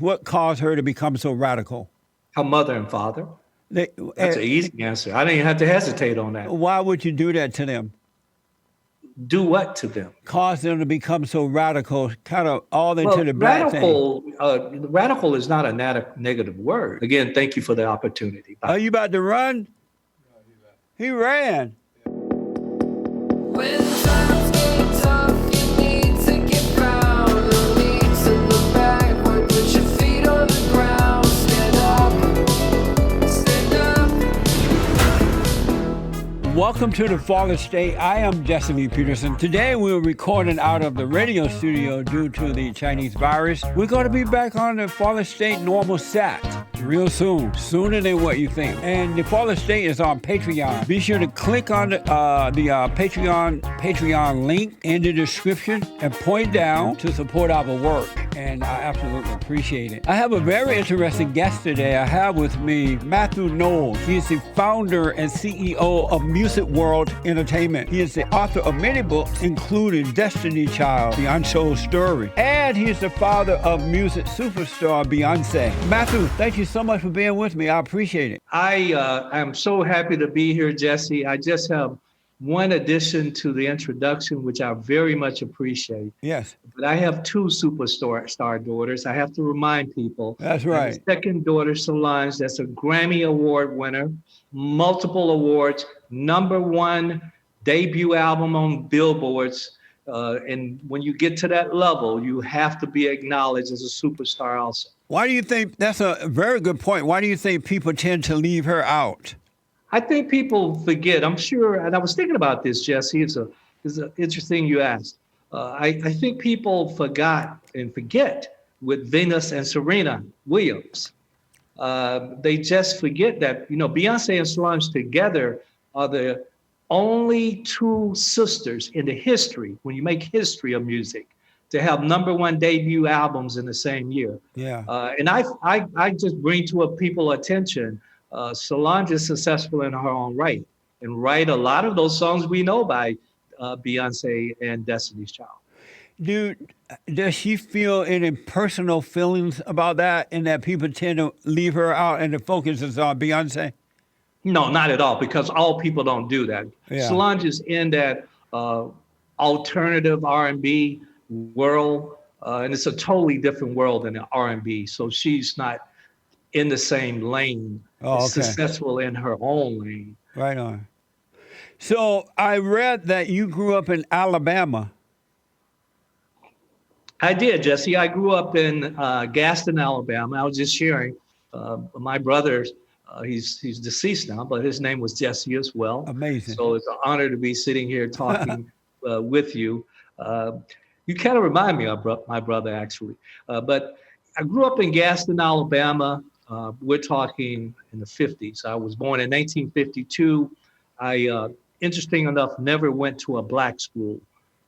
What caused her to become so radical? Her mother and father. They, That's an easy answer. I didn't even have to hesitate on that. why would you do that to them? Do what to them? Cause them to become so radical, kind of all into Well, the black thing. radical is not a negative word. Again, thank you for the opportunity. Bye. Are you about to run? He ran. When times get tough, you need to get proud. No need to look backward. Put your feet on the ground. Stand up. Stand up. Welcome to The Fallen State. I am Jesse Lee Peterson. Today we're recording out of the radio studio due to the Chinese virus. We're going to be back on the Fallen State normal set real soon, sooner than what you think. And the Fallen State is on Patreon. Be sure to click on the Patreon link in the description and point down to support our work. And I absolutely appreciate it. I have a very interesting guest today. I have with me Mathew Knowles. He is the founder and CEO of Music World Entertainment. He is the author of many books, including Destiny Child, The Untold Story, and he is the father of music superstar Beyoncé. Mathew, thank you so much for being with me. I appreciate it. I am so happy to be here, Jesse. I just have one addition to the introduction, which I very much appreciate. Yes. But I have two superstar daughters. I have to remind people. That's My right. second daughter, Solange, that's a Grammy Award winner, multiple awards, #1 debut album on Billboards. And when you get to that level, you have to be acknowledged as a superstar also. Why do you think, that's a very good point. Why do you think people tend to leave her out? I think people forget. I'm sure, and I was thinking about this, Jesse. It's an interesting you asked. I think people forget with Venus and Serena Williams. They just forget that, Beyoncé and Solange together are the only two sisters in the history, when you make history of music, to have #1 debut albums in the same year. Yeah. And I just bring to people's attention, Solange is successful in her own right and write a lot of those songs we know by Beyoncé and Destiny's Child. Does she feel any personal feelings about that and that people tend to leave her out and the focus is on Beyoncé? No, not at all, because all people don't do that. Yeah. Solange is in that alternative R&B world, and it's a totally different world than the R&B. So she's not in the same lane, successful in her own lane. Right on. So I read that you grew up in Alabama. I did, Jesse. I grew up in Gaston, Alabama. I was just sharing. My brother, he's deceased now, but his name was Jesse as well. Amazing. So it's an honor to be sitting here talking with you. You kind of remind me of my brother, actually. But I grew up in Gaston, Alabama. We're talking in the 50s. I was born in 1952. I, interesting enough, never went to a black school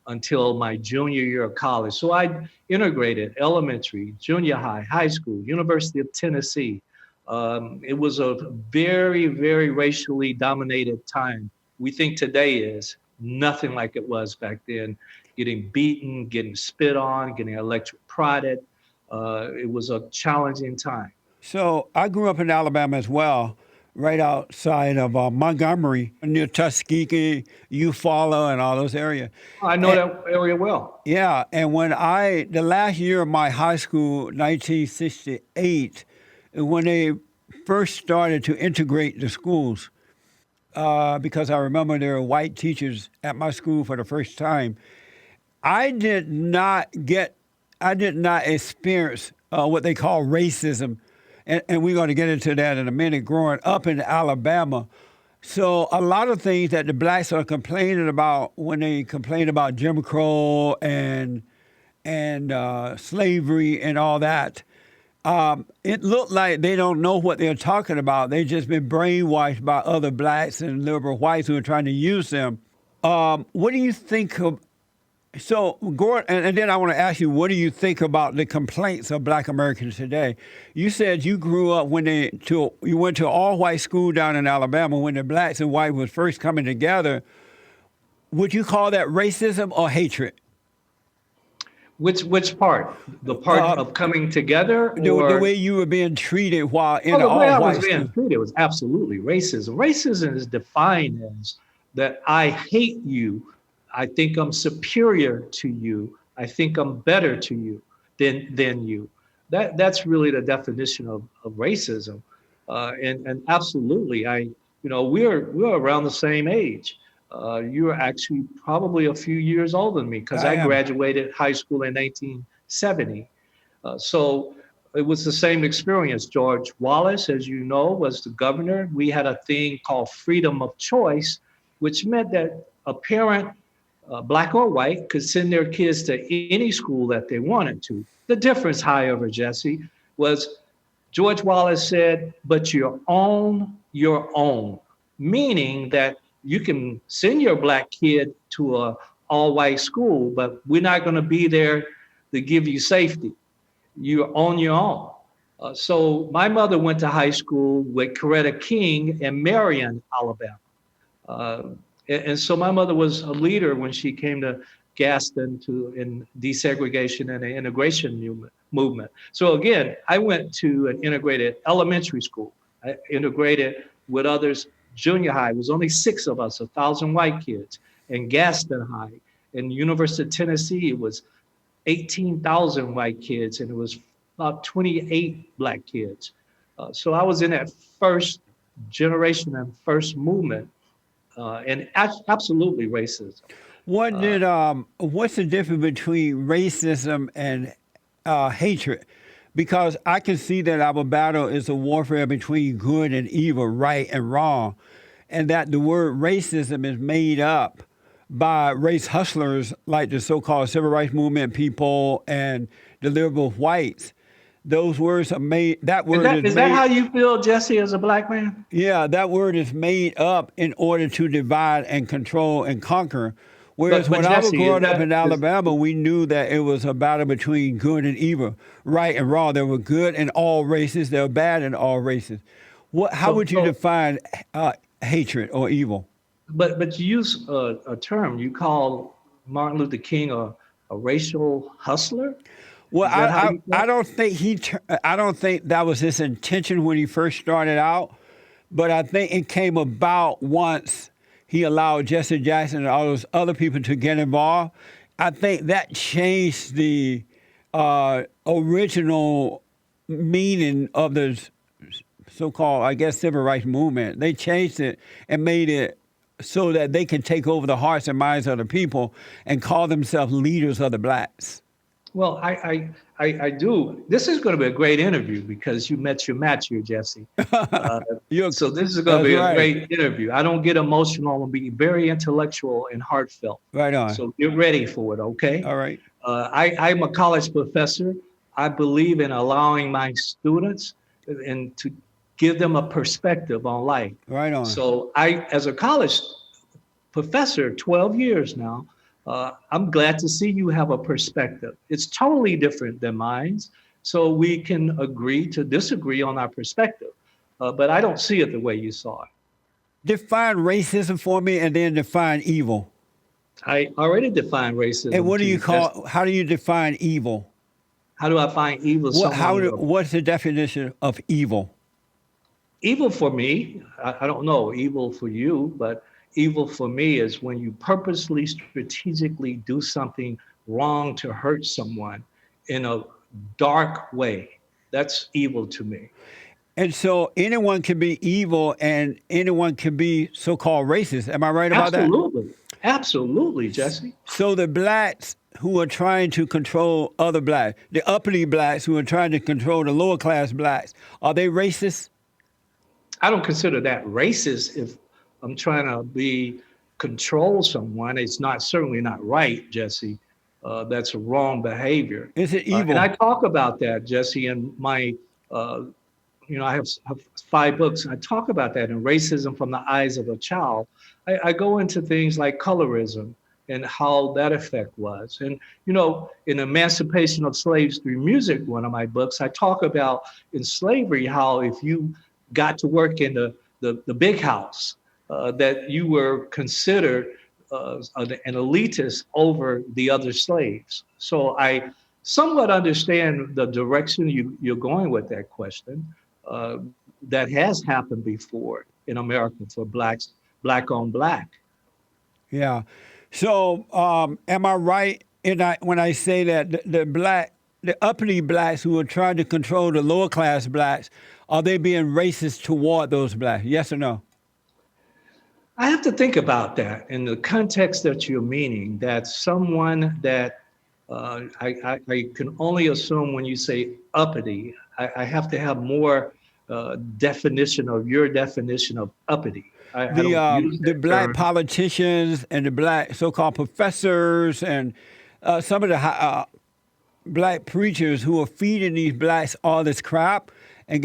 until my junior year of college. So I integrated elementary, junior high, high school, University of Tennessee. It was a very, very racially dominated time. We think today is nothing like it was back then. Getting beaten, getting spit on, getting electric prodded. It was a challenging time. So I grew up in Alabama as well, right outside of Montgomery, near Tuskegee, Eufaula, and all those areas. I know that area well. Yeah, and when the last year of my high school, 1968, when they first started to integrate the schools, because I remember there were white teachers at my school for the first time, I did not experience what they call racism. And we're going to get into that in a minute, growing up in Alabama. So a lot of things that the blacks are complaining about when they complain about Jim Crow and slavery and all that, it looked like they don't know what they're talking about. They've just been brainwashed by other blacks and liberal whites who are trying to use them. What do you think of... So, Gordon, and then I want to ask you, what do you think about the complaints of black Americans today? You said you grew up you went to an all-white school down in Alabama when the blacks and whites was first coming together. Would you call that racism or hatred? Which part? The part of coming together, The or way you were being treated while in the way I was all-white being school. treated was absolutely racism. Racism is defined as that I hate you. I think I'm superior to you. I think I'm better to you than you. That's really the definition of racism. And absolutely, we're around the same age. You're actually probably a few years older than me because I I am. graduated high school in 1970. So it was the same experience. George Wallace, as you know, was the governor. We had a thing called freedom of choice, which meant that a parent, black or white, could send their kids to any school that they wanted to. The difference, however, Jesse, was George Wallace said, but your own, meaning that you can send your black kid to a all white school, but we're not going to be there to give you safety. You're on your own. So my mother went to high school with Coretta King in Marion, Alabama. Uh, and so my mother was a leader when she came to Gaston in desegregation and the integration movement. So again, I went to an integrated elementary school. I integrated with others. Junior high, it was only 6 of us, 1,000 white kids. And Gaston High in University of Tennessee, it was 18,000 white kids, and it was about 28 black kids. So I was in that first generation and first movement, and absolutely racism. What's the difference between racism and hatred? Because I can see that our battle is a warfare between good and evil, right and wrong, and that the word racism is made up by race hustlers like the so-called civil rights movement people and the liberal whites. Those words are made. That word Is that how you feel, Jesse, as a black man? Yeah, that word is made up in order to divide and control and conquer. Whereas But when I was Jesse, growing up in Alabama, we knew that it was a battle between good and evil, right and wrong. There were good in all races. There were bad in all races. How would you define hatred or evil? But you use a term. You call Martin Luther King a racial hustler. Well, Is that how you I don't think I don't think that was his intention when he first started out, but I think it came about once he allowed Jesse Jackson and all those other people to get involved. I think that changed the original meaning of the so-called, I guess, civil rights movement. They changed it and made it so that they can take over the hearts and minds of the people and call themselves leaders of the blacks. Well, I do. This is going to be a great interview because you met your match here, Jesse. So this is going to be a great interview. I don't get emotional. I'm going to be very intellectual and heartfelt. Right on. So get ready for it, okay? All right. I'm a college professor. I believe in allowing my students and to give them a perspective on life. Right on. So as a college professor, 12 years now, I'm glad to see you have a perspective. It's totally different than mine. So we can agree to disagree on our perspective. But I don't see it the way you saw it. Define racism for me and then define evil. I already defined racism. And what do you call, how do you define evil? How do I find evil? What's the definition of evil? Evil for me, I don't know, evil for you, but evil for me is when you purposely, strategically do something wrong to hurt someone in a dark way. That's evil to me. And so anyone can be evil and anyone can be so-called racist. Am I right about that? Absolutely. Absolutely, Jesse. So the blacks who are trying to control other blacks, the uppity blacks who are trying to control the lower class blacks, are they racist? I don't consider that racist. If I'm trying to control someone, it's certainly not right, Jesse. That's a wrong behavior. Is it evil? And I talk about that, Jesse, in my, I have 5 books. I talk about that in Racism from the Eyes of a Child. I go into things like colorism and how that effect was. And, in Emancipation of Slaves Through Music, one of my books, I talk about in slavery how if you got to work in the big house, that you were considered an elitist over the other slaves. So I somewhat understand the direction you're going with that question. That has happened before in America for blacks, black on black. Yeah. So, am I right when I say that the uppity blacks who are trying to control the lower class blacks, are they being racist toward those blacks? Yes or no? I have to think about that in the context that you're meaning, that someone that I can only assume when you say uppity, I have to have more definition of your definition of uppity. I don't use The that black term. politicians and the black so-called professors and some of the black preachers who are feeding these blacks all this crap and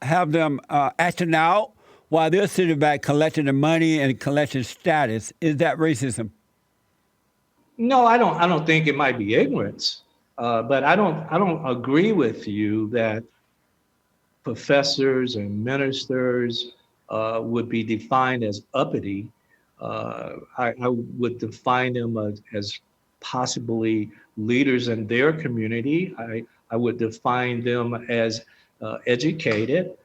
have them acting out while they're sitting back collecting the money and collecting status. Is that racism? No, I don't. I don't think it might be ignorance, but I don't. I don't agree with you that professors and ministers would be defined as uppity. I would define them as possibly leaders in their community. I would define them as educated.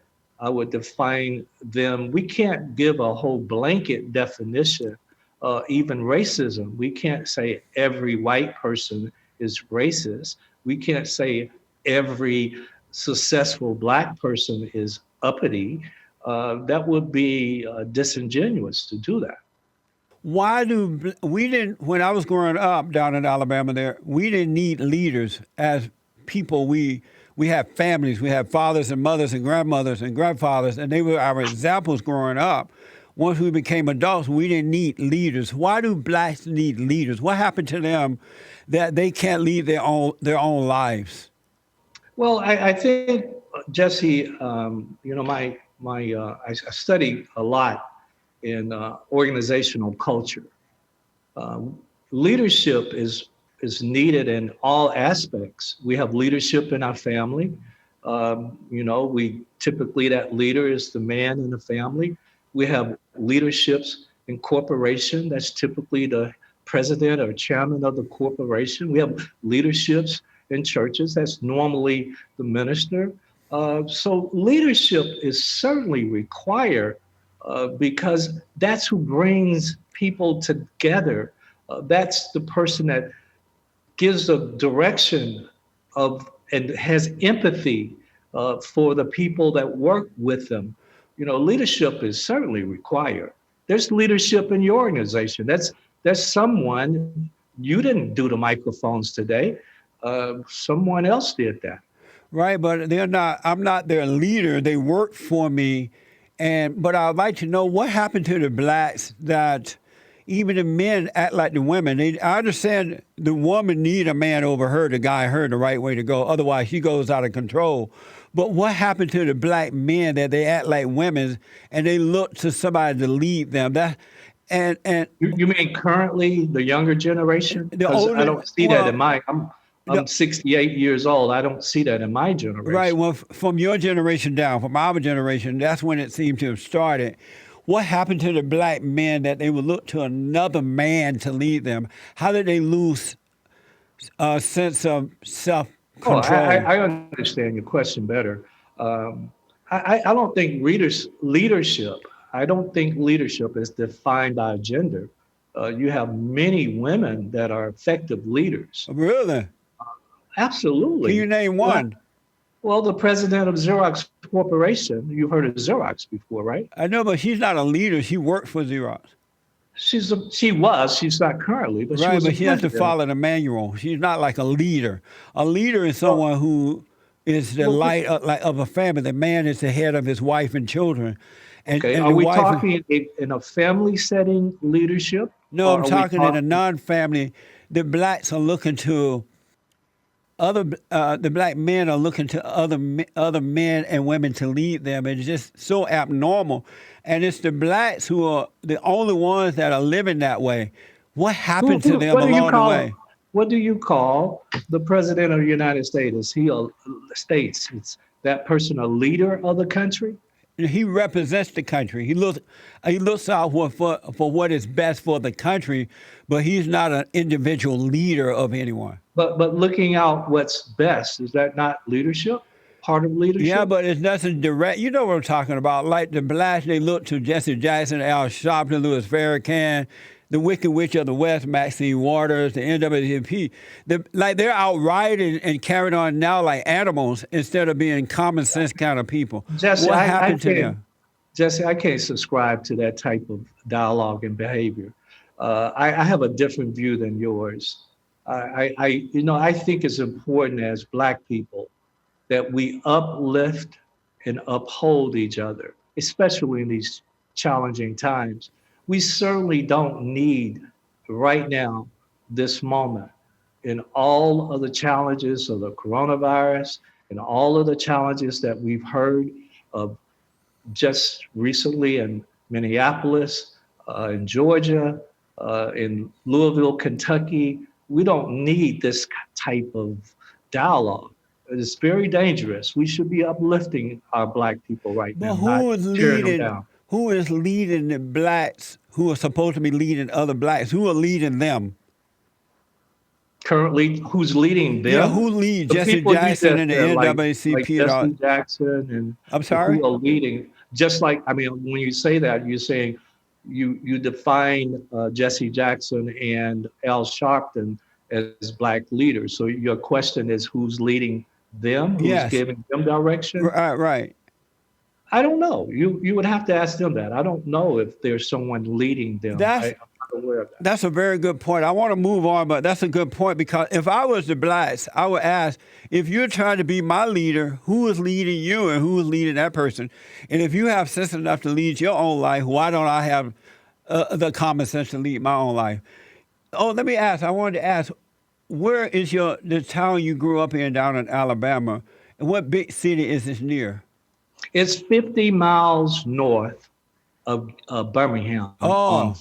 I would define them. We can't give a whole blanket definition, even racism. We can't say every white person is racist. We can't say every successful black person is uppity. That would be disingenuous to do that. Why we didn't, when I was growing up down in Alabama there, we didn't need leaders as people. We have families, we have fathers and mothers and grandmothers and grandfathers, and they were our examples growing up. Once we became adults, we didn't need leaders. Why do blacks need leaders? What happened to them that they can't lead their own lives? Well, I think, Jesse, I study a lot in organizational culture. Leadership is needed in all aspects. We have leadership in our family. We typically, that leader is the man in the family. We have leaderships in corporation. That's typically the president or chairman of the corporation. We have leaderships in churches. That's normally the minister. So leadership is certainly required because that's who brings people together. That's the person that gives the direction of and has empathy for the people that work with them. Leadership is certainly required. There's leadership in your organization. That's someone, you didn't do the microphones today. Someone else did that. Right, but I'm not their leader. They work for me. But I'd like to know what happened to the blacks that even the men act like the women. I understand the woman need a man over her to guide her the right way to go. Otherwise, she goes out of control. But what happened to the black men that they act like women and they look to somebody to lead them? You mean currently the younger generation? Because I don't see that in my. I'm 68 years old. I don't see that in my generation. Right. Well, from your generation down, from our generation, that's when it seemed to have started. What happened to the black men that they would look to another man to lead them? How did they lose a sense of self-control? I understand your question better. I don't think leadership. I don't think leadership is defined by gender. You have many women that are effective leaders. Really? Absolutely. Can you name one? Well, the president of Xerox Corporation. You've heard of Xerox before, right? I know, but she's not a leader. She worked for Xerox. She's not currently, but right, she was. But she has to follow the manual. She's not like a leader. A leader is someone who is the light of a family. The man is the head of his wife and children. And are we talking in a family setting leadership? No, I'm talking in a non-family. The blacks are looking to the black men are looking to other men and women to lead them. It's just so abnormal. And it's the blacks who are the only ones that are living that way. What happened to them along the way? What do you call the president of the United States? Is that person a leader of the country? he represents the country. He looks out for what is best for the country, but he's not an individual leader of anyone. But looking out what's best, is that not leadership? Part of leadership? Yeah, but it's nothing direct. You know what I'm talking about. Like the blacks, they look to Jesse Jackson, Al Sharpton, Louis Farrakhan, the Wicked Witch of the West, Maxine Waters, the NAACP. They're out riding and carrying on now like animals instead of being common sense kind of people. Jesse, What happened to them? Jesse, I can't subscribe to that type of dialogue and behavior. I have a different view than yours. I think it's important as Black people that we uplift and uphold each other, especially in these challenging times. We certainly don't need right now, this moment, in all of the challenges of the coronavirus and all of the challenges that we've heard of just recently in Minneapolis, in Georgia, in Louisville, Kentucky. We don't need this type of dialogue. It's very dangerous. We should be uplifting our Black people right now. Who is leading the blacks who are supposed to be leading other blacks? Who are leading them? Currently, who's leading them? Yeah, who leads Jesse Jackson and the NAACP? Like Jesse Jackson and I'm sorry? who are leading. Just like, I mean, when you say that, you're saying you define Jesse Jackson and Al Sharpton as Black leaders. So your question is who's leading them? Who's giving them direction? Right. I don't know. You would have to ask them that. I don't know if there's someone leading them. I'm not aware of that. That's a very good point. I want to move on, but that's a good point because if I was the blacks, I would ask, if you're trying to be my leader, who is leading you and who is leading that person? And if you have sense enough to lead your own life, why don't I have the common sense to lead my own life? Oh, let me ask. I wanted to ask, where is the town you grew up in down in Alabama? And what big city is this near? It's 50 miles north of Birmingham on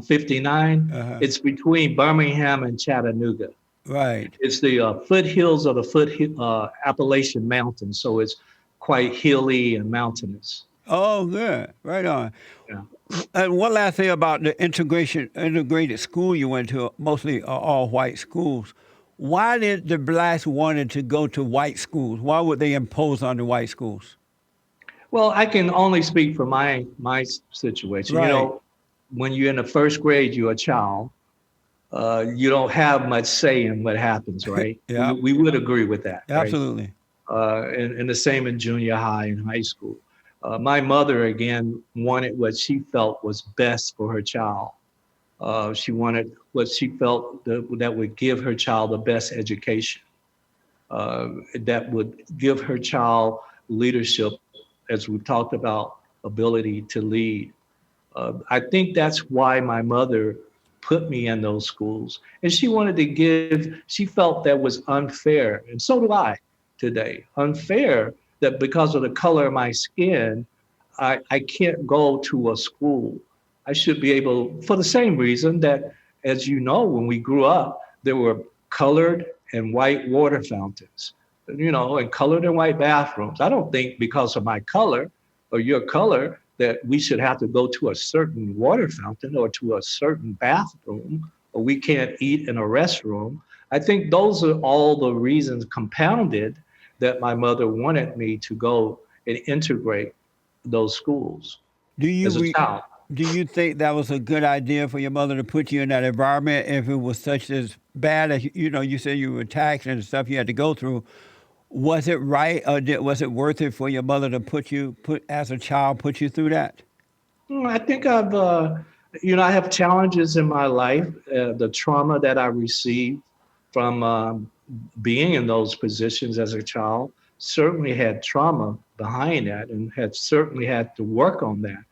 59. It's between Birmingham and Chattanooga. Right. It's the foothills of the Appalachian Mountains, so it's quite hilly and mountainous. Oh, good. Right on. Yeah. And one last thing about the integrated school you went to, mostly all white schools. Why did the blacks wanted to go to white schools? Why would they impose on the white schools? Well, I can only speak for my situation. Right. You know, when you're in the first grade, you're a child. You don't have much say in what happens, right? Yeah. We would agree with that. Absolutely. Right? And the same in junior high and high school. My mother, again, wanted what she felt was best for her child. She wanted what she felt that would give her child the best education, that would give her child leadership, as we've talked about, ability to lead. I think that's why my mother put me in those schools. And she wanted to she felt that was unfair. And so do I today. Unfair that because of the color of my skin, I can't go to a school. I should be able, for the same reason that, as you know, when we grew up, there were colored and white water fountains, and colored and white bathrooms. I don't think because of my color or your color that we should have to go to a certain water fountain or to a certain bathroom, or we can't eat in a restroom. I think those are all the reasons compounded that my mother wanted me to go and integrate those schools as a child. Do you think that was a good idea for your mother to put you in that environment if it was such as bad as, you said you were taxed and stuff you had to go through? Was it right or was it worth it for your mother to put you through that? I think I have challenges in my life. The trauma that I received from being in those positions as a child certainly had trauma behind that and had certainly had to work on that.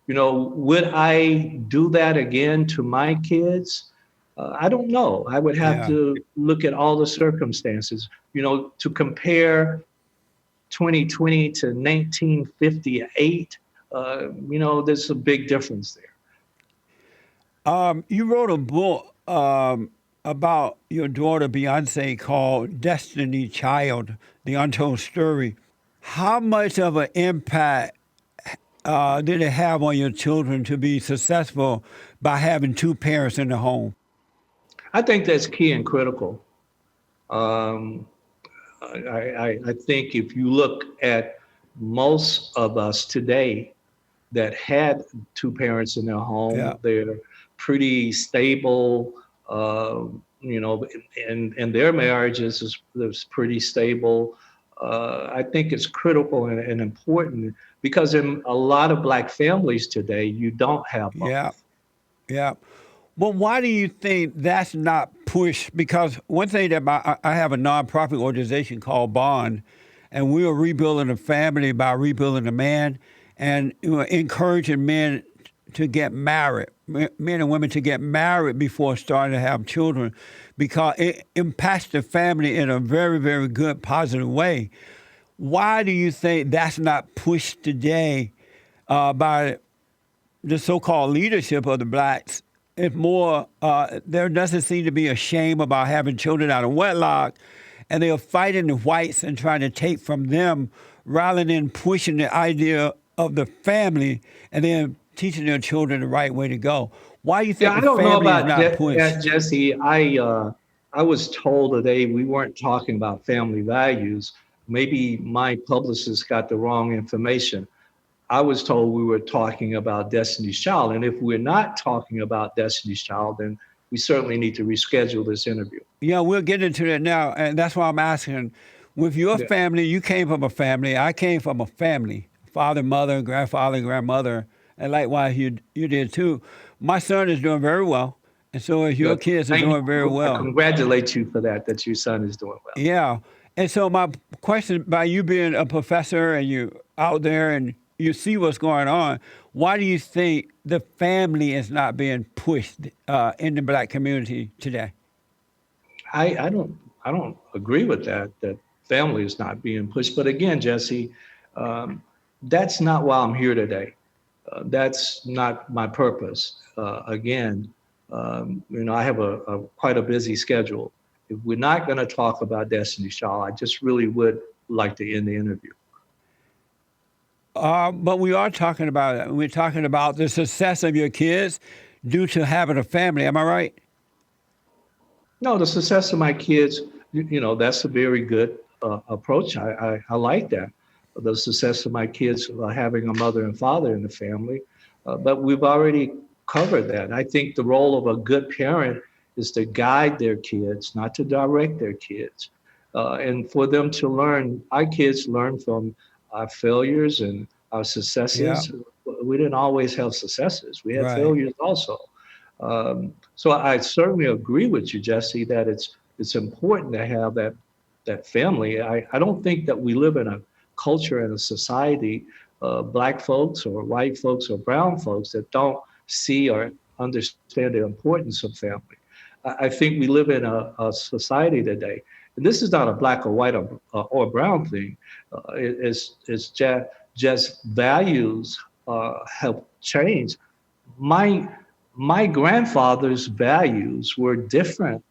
Would I do that again to my kids? I don't know. I would have to look at all the circumstances. To compare 2020 to 1958, there's a big difference there. You wrote a book about your daughter Beyoncé called Destiny Child, The Untold Story. How much of an impact did it have on your children to be successful by having two parents in the home? I think that's key and critical. Um, I think if you look at most of us today that had two parents in their Yeah. home, they're pretty stable, and their marriages is pretty stable. I think it's critical and important because in a lot of Black families today, you don't have Yeah. both. Yeah. Well, why do you think that's not pushed? Because one thing that I have a nonprofit organization called Bond, and we are rebuilding a family by rebuilding a man and encouraging men to get married, men and women to get married before starting to have children, because it impacts the family in a very, very good, positive way. Why do you think that's not pushed today by the so-called leadership of the blacks? It's more, there doesn't seem to be a shame about having children out of wedlock, and they are fighting the whites and trying to take from them rather than pushing the idea of the family and then teaching their children the right way to go. Why do you Yeah, think I the don't know family is about not pushed? that, Jesse. I was told today we weren't talking about family values. Maybe my publicist got the wrong information. I was told we were talking about Destiny's Child, and if we're not talking about Destiny's Child, then we certainly need to reschedule this interview. Yeah, we'll get into that now, and that's why I'm asking. With your Yeah. family, you came from a family. I came from a family: father, mother, grandfather, grandmother, and likewise you did too. My son is doing very well, and so is your Good. kids are Thank doing very you. I well. congratulate you for that your son is doing well. Yeah, and so my question, by you being a professor and you out there and you see what's going on, why do you think the family is not being pushed in the Black community today? I don't agree with that family is not being pushed. But again, Jesse, um, that's not why I'm here today. That's not my purpose. Again, I have a quite a busy schedule. If we're not going to talk about Destiny's Child, I just really would like to end the interview. But we are talking about it. We're talking about the success of your kids due to having a family. Am I right? No, the success of my kids, that's a very good approach. I like that. The success of my kids having a mother and father in the family. But we've already covered that. I think the role of a good parent is to guide their kids, not to direct their kids. And for them to learn, our kids learn from our failures and our Yeah. successes. We didn't always have successes, we had Right. failures also. So I certainly agree with you, Jesse, that it's important to have that family. I don't think that we live in a culture and a society, Black folks or white folks or brown folks, that don't see or understand the importance of family. I think we live in a society today, and this is not a Black or white or brown thing. It's just values have changed. My grandfather's values were different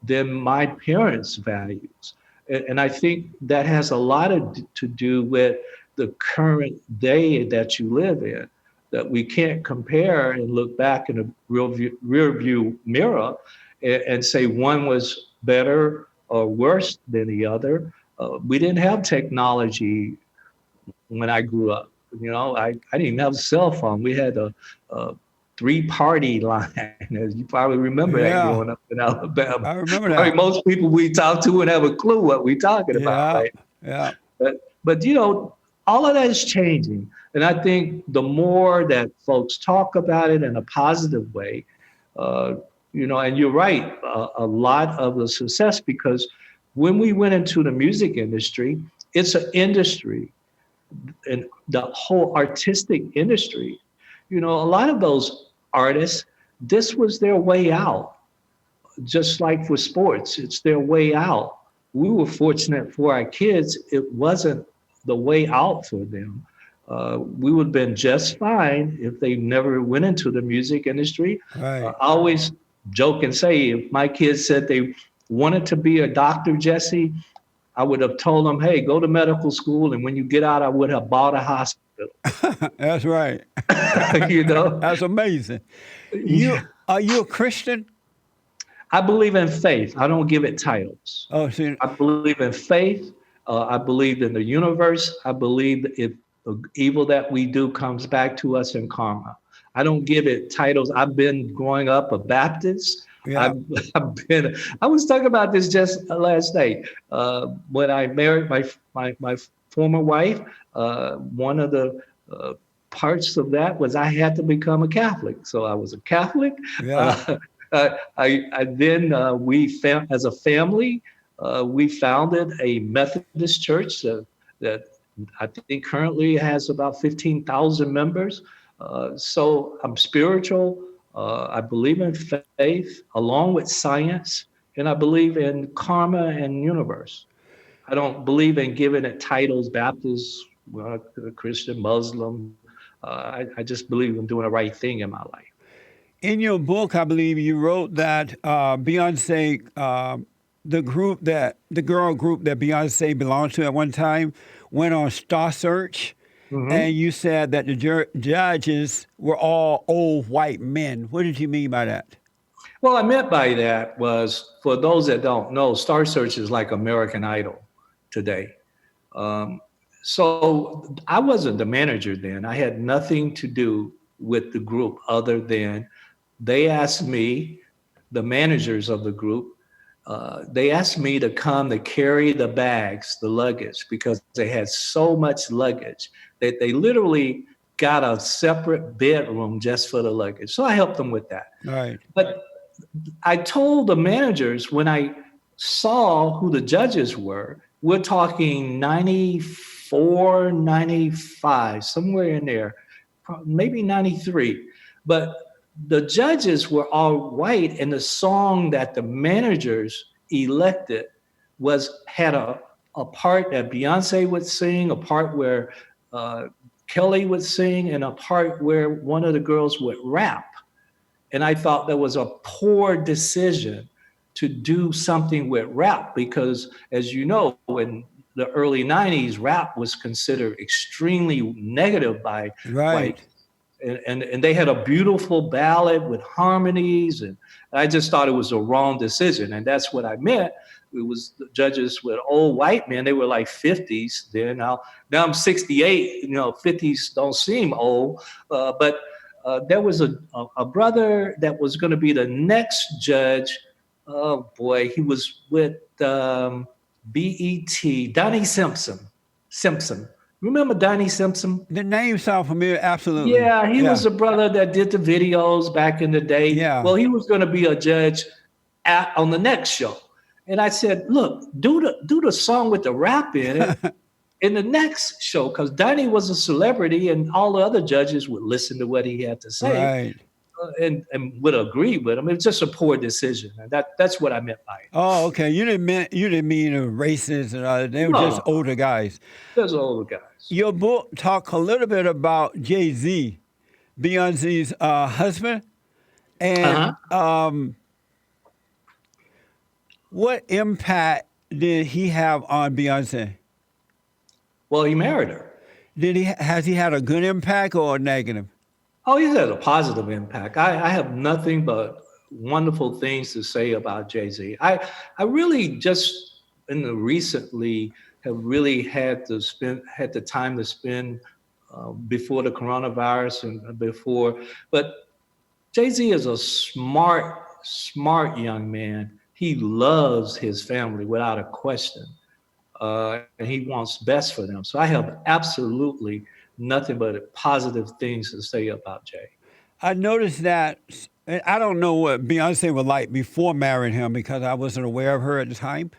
than my parents' values. And I think that has a lot to do with the current day that you live in, that we can't compare and look back in a rear view mirror and say one was better or worse than the other. We didn't have technology when I grew up. I didn't even have a cell phone. We had a three-party line, as you probably remember that Yeah. growing up in Alabama. I remember Probably that. most people we talk to wouldn't have a clue what we're talking about, Yeah. right? Yeah. But all of that is changing. And I think the more that folks talk about it in a positive way, and you're right, a lot of the success, because when we went into the music industry, it's an industry, and the whole artistic industry, a lot of those artists, this was their way out. Just like for sports, it's their way out. We were fortunate for our kids, it wasn't the way out for them. We would have been just fine if they never went into the music industry. Right. I always joke and say, if my kids said they wanted to be a doctor, Jesse, I would have told them, hey, go to medical school. And when you get out, I would have bought a hospital. That's right. You know? That's amazing. Are you a Christian? I believe in faith. I don't give it titles. Oh, see, I believe in faith. I believe in the universe. I believe if the evil that we do comes back to us in karma. I don't give it titles. I've been growing up a Baptist. yeah, I was talking about this just last night. When I married my former wife, one of the parts of that was I had to become a Catholic. So I was a Catholic. yeah. We found, as a family, we founded a Methodist church that I think currently has about 15,000 members. So I'm spiritual. I believe in faith along with science, and I believe in karma and universe. I don't believe in giving it titles, Baptist, Christian, Muslim. I just believe in doing the right thing in my life. In your book, I believe you wrote that Beyoncé, the girl group that Beyoncé belonged to at one time, went on Star Search, and you said that the judges were all old white men. What did you mean by that? Well, I meant by that was, for those that don't know, Star Search is like American Idol today. So I wasn't the manager then. I had nothing to do with the group other than they asked me, the managers of the group, they asked me to come to carry the bags, the luggage, because they had so much luggage that they literally got a separate bedroom just for the luggage. So I helped them with that. Right. But I told the managers when I saw who the judges were, we're talking 94, 95, somewhere in there, maybe 93. But the judges were all white, and the song that the managers elected had a part that Beyonce would sing, a part where Kelly would sing, and a part where one of the girls would rap. And I thought that was a poor decision to do something with rap because, as you know, in the early 90s, rap was considered extremely negative by white. And they had a beautiful ballad with harmonies, and I just thought it was a wrong decision. And that's what I meant. It was the judges with old white men. They were like 50s then. Now I'm 68. 50s don't seem old, but there was a brother that was going to be the next judge. Oh boy, he was with BET, Donnie Simpson. Remember Donnie Simpson? The name sounds familiar, absolutely. Yeah, he was a brother that did the videos back in the day. Yeah. Well, he was going to be a judge on the next show. And I said, look, do the song with the rap in it in the next show, because Donnie was a celebrity and all the other judges would listen to what he had to say. Right. And would agree with him. It was just a poor decision. And that's what I meant by it. Oh, okay. You didn't mean racist and all that. They were just older guys. Those older guys. Your book talk a little bit about Jay-Z, Beyonce's husband, and what impact did he have on Beyonce? Well, he married her. Has he had a good impact or a negative? Oh, he's had a positive impact. I have nothing but wonderful things to say about Jay-Z. I really just recently have really had the time to spend before the coronavirus and before. But Jay-Z is a smart young man. He loves his family without a question. And he wants best for them. So I have absolutely nothing but positive things to say about Jay. I noticed that, I don't know what Beyonce was like before marrying him because I wasn't aware of her at the time.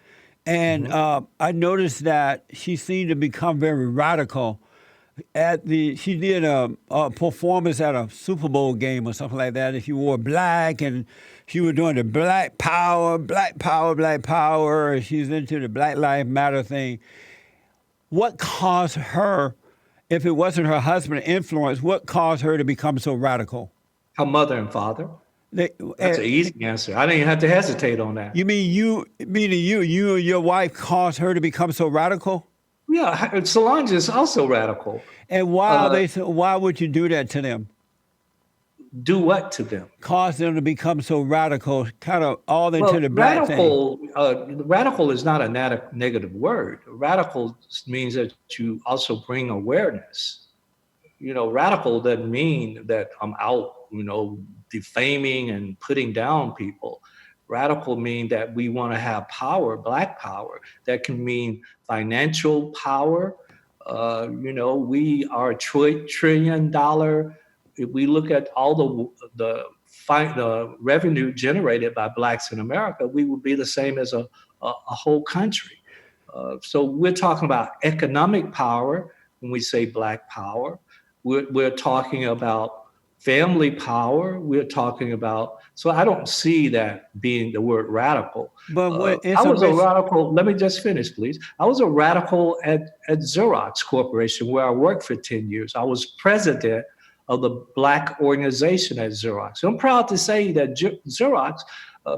And I noticed that she seemed to become very radical. She did a performance at a Super Bowl game or something like that. If you wore black, and she was doing the black power. She's into the Black Lives Matter thing. What caused her, if it wasn't her husband's influence, what caused her to become so radical? Her mother and father. They, That's an easy answer. I didn't even have to hesitate on that. you mean you and your wife caused her to become so radical? Yeah, Solange is also radical. And why would you do that to them? Do what to them? Cause them to become so radical, kind of all into Well, the black thing. radical is not a negative word. Radical means that you also bring awareness. Radical doesn't mean that I'm out, defaming and putting down people. Radical mean that we want to have power, black power. That can mean financial power. We are $1 trillion. If we look at all the revenue generated by blacks in America, we would be the same as a whole country. So we're talking about economic power when we say black power. We're talking about family power. We're talking about, so I don't see that being the word radical. But I was a radical, let me just finish, please. I was a radical at Xerox Corporation, where I worked for 10 years. I was president of the black organization at Xerox. So I'm proud to say that Xerox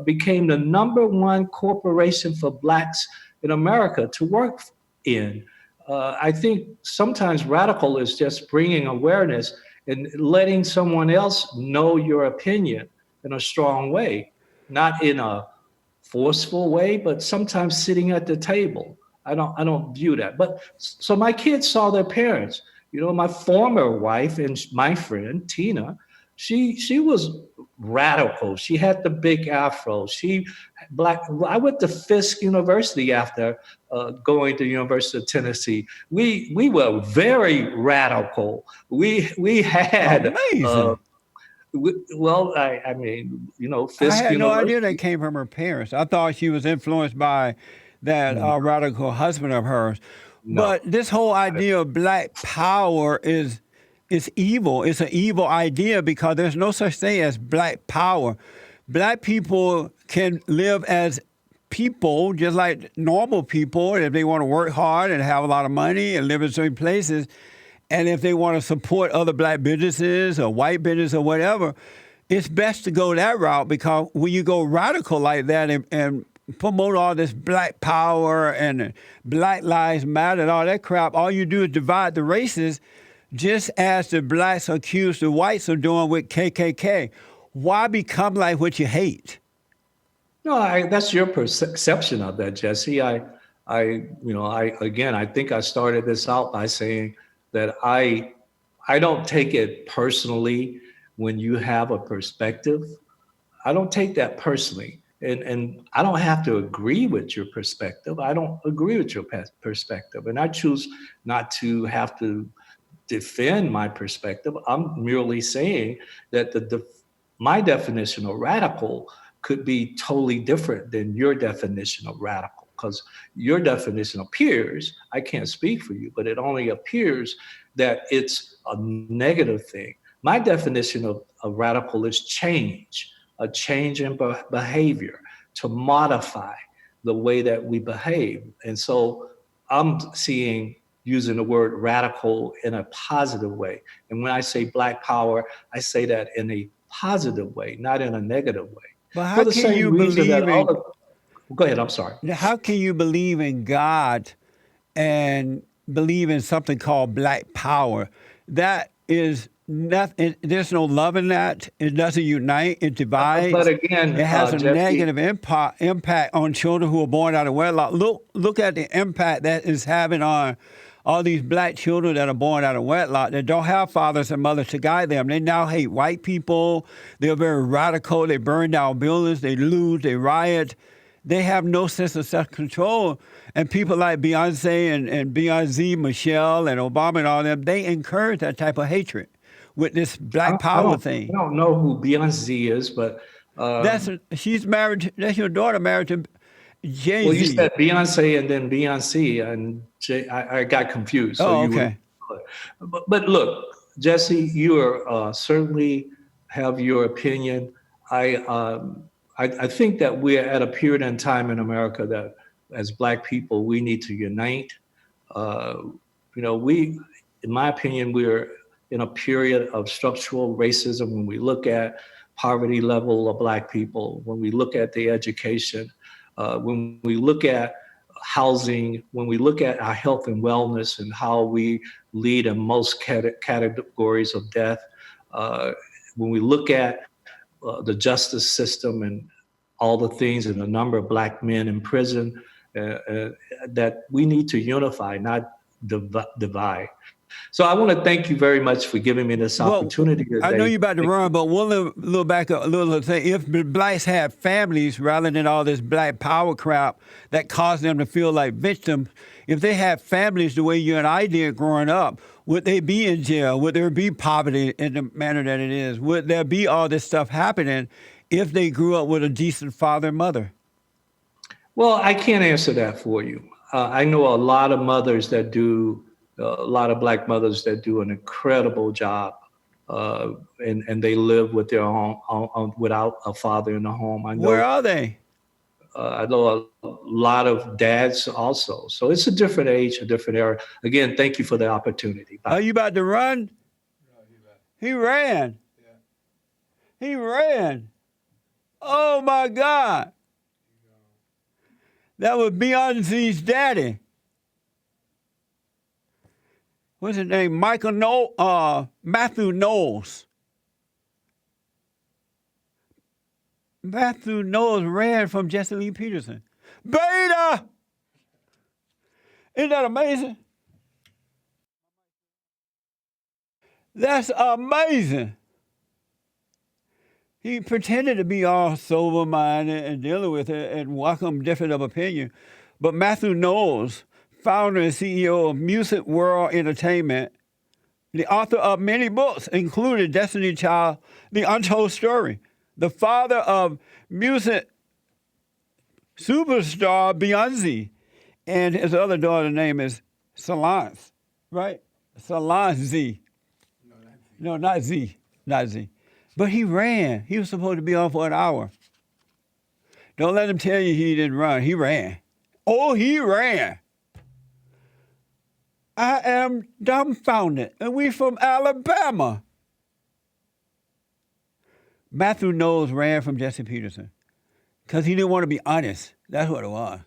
became the #1 corporation for blacks in America to work in. I think sometimes radical is just bringing awareness and letting someone else know your opinion in a strong way, not in a forceful way, but sometimes sitting at the table. I don't view that. But so my kids saw their parents. My former wife and my friend Tina, she was radical. She had the big afro. I went to Fisk University after going to University of Tennessee. We were very radical. We had amazing. I mean, Fisk I had no University. idea that came from her parents. I thought she was influenced by that radical husband of hers. No. But this whole idea of black power is evil. It's an evil idea because there's no such thing as black power. Black people can live as people just like normal people if they want to work hard and have a lot of money and live in certain places. And if they want to support other black businesses or white business or whatever, it's best to go that route, because when you go radical like that and promote all this black power and Black Lives Matter and all that crap, all you do is divide the races, just as the blacks accuse the whites of doing with KKK. Why become like what you hate? No, that's your perception of that, Jesse. I think I started this out by saying that I don't take it personally when you have a perspective. I don't take that personally. And I don't have to agree with your perspective. I don't agree with your perspective. And I choose not to have to defend my perspective. I'm merely saying that my definition of radical could be totally different than your definition of radical, because your definition appears, I can't speak for you, but it only appears that it's a negative thing. My definition of radical is change. A change in behavior to modify the way that we behave. And so I'm using the word radical in a positive way. And when I say black power, I say that in a positive way, not in a negative way. But how can you believe Go ahead, I'm sorry. How can you believe in God and believe in something called black power? That is nothing. There's no love in that. It doesn't unite. It divides. But again, it has a Jesse, negative impact on children who are born out of wedlock. Look at the impact that is having on all these black children that are born out of wedlock that don't have fathers and mothers to guide them. They now hate white people. They're very radical. They burn down buildings. They loot. They riot. They have no sense of self-control. And people like Beyoncé and Beyoncé, Michelle, and Obama and all them, they encourage that type of hatred with this black power thing. I don't know who Beyoncé is, but she's married. That's your daughter married to Jay-Z. Well, you said Beyonce and then Beyoncé, and I got confused. So okay. But look, Jesse, you are certainly have your opinion. I think that we're at a period in time in America that, as Black people, we need to unite. In my opinion, we're in a period of structural racism when we look at poverty level of Black people, when we look at the education, when we look at housing, when we look at our health and wellness and how we lead in most categories of death, when we look at the justice system and all the things and the number of Black men in prison, that we need to unify, not divide. So I want to thank you very much for giving me this opportunity today. I know you're about to run, but one little back up, a little thing. If the Blacks had families rather than all this Black power crap that caused them to feel like victims, if they had families the way you and I did growing up, would they be in jail? Would there be poverty in the manner that it is? Would there be all this stuff happening if they grew up with a decent father and mother? Well, I can't answer that for you. I know a lot of mothers that do, a lot of Black mothers that do an incredible job, and they live with their own without a father in the home. I know, where are they? I know a lot of dads also. So it's a different age, a different era. Again, thank you for the opportunity. Bye. Are you about to run? No, he ran. Yeah. He ran. Oh my God. That was Beyoncé's daddy. What's his name? Mathew Knowles. Mathew Knowles ran from Jesse Lee Peterson. Beta! Isn't that amazing? That's amazing. He pretended to be all sober-minded and dealing with it and welcome different of opinion. But Mathew Knowles, founder and CEO of Music World Entertainment, the author of many books, including Destiny Child, The Untold Story, the father of music superstar Beyoncé, and his other daughter's name is Solange, right? Solange Z. No, not Z. Not Z. But he ran. He was supposed to be on for an hour. Don't let him tell you he didn't run. He ran. Oh, he ran. I am dumbfounded. And we from Alabama. Mathew Knowles ran from Jesse Peterson because he didn't want to be honest. That's what it was.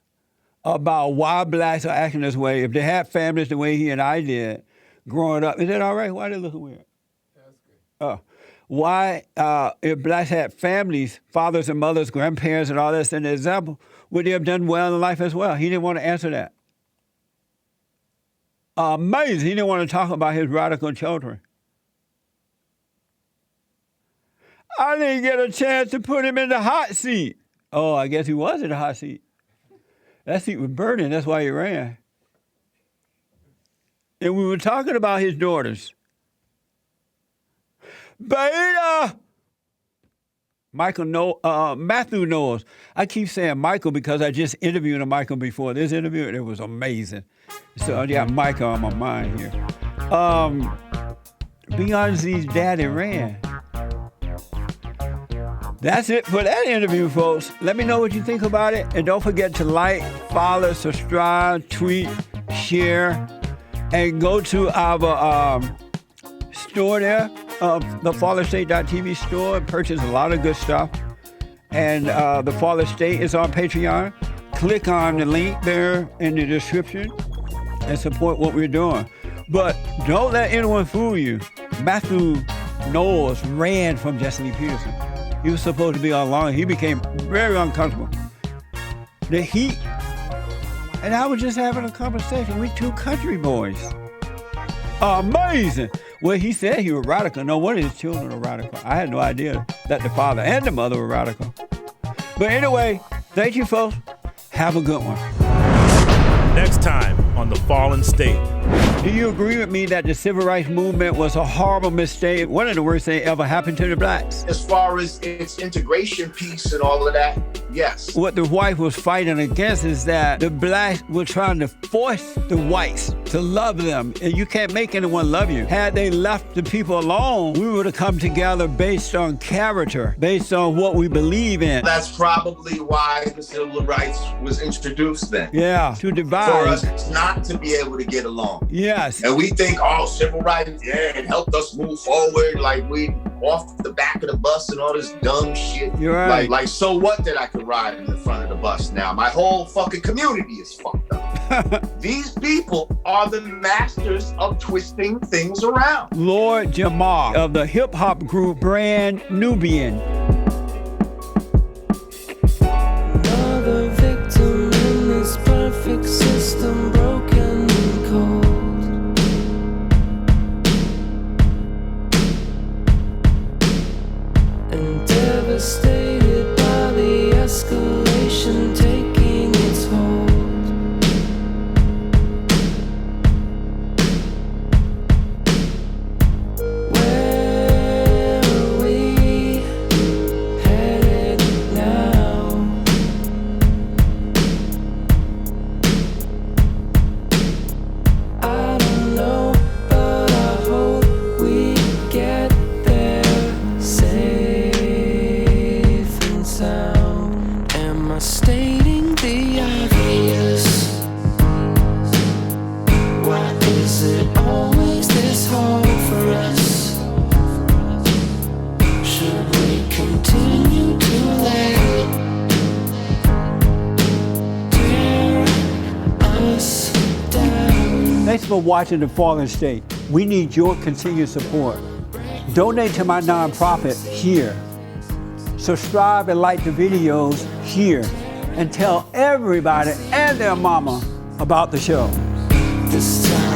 About why Blacks are acting this way. If they had families the way he and I did growing up. Is that all right? Why they looking weird? That's good. Why, if Blacks had families, fathers and mothers, grandparents and all this, an example, would they have done well in life as well? He didn't want to answer that. Amazing. He didn't want to talk about his radical children. I didn't get a chance to put him in the hot seat. Oh, I guess he was in the hot seat. That seat was burning. That's why he ran. And we were talking about his daughters. Beta! Mathew Knowles. I keep saying Michael because I just interviewed a Michael before this interview, and it was amazing. So I got Michael on my mind here. Beyoncé's daddy ran. That's it for that interview, folks. Let me know what you think about it. And don't forget to like, follow, subscribe, tweet, share, and go to our store there, TheFallenState.tv store, and purchase a lot of good stuff. And The Fallen State is on Patreon. Click on the link there in the description and support what we're doing. But don't let anyone fool you. Mathew Knowles ran from Jesse Lee Peterson. He was supposed to be all along. He became very uncomfortable. The heat. And I was just having a conversation with two country boys. Amazing. Well, he said he was radical. No wonder his children are radical. I had no idea that the father and the mother were radical. But anyway, thank you, folks. Have a good one. Next time on The Fallen State. Do you agree with me that the civil rights movement was a horrible mistake? One of the worst things ever happened to the Blacks? As far as its integration piece and all of that, yes. What the white was fighting against is that the Blacks were trying to force the whites to love them. And you can't make anyone love you. Had they left the people alone, we would have come together based on character, based on what we believe in. That's probably why the civil rights was introduced then. Yeah, to divide. For us not to be able to get along. Yes. And we think, oh, civil rights, yeah, it helped us move forward. Like off the back of the bus and all this dumb shit. You're right. Like, so what that I could ride in the front of the bus now? My whole fucking community is fucked up. These people are the masters of twisting things around. Lord Jamar of the hip hop group Brand Nubian. Another victim in this perfect system, broken and cold. And devastated by the escalation taking its hold. Where are we headed now? I don't know, but I hope we get there safe and sound. Am I stating the obvious? Why is it always this hard for us? Should we continue to let tear us down? Thanks for watching The Fallen State. We need your continued support. Donate to my nonprofit here. Subscribe and like the videos here. And tell everybody and their mama about the show. This time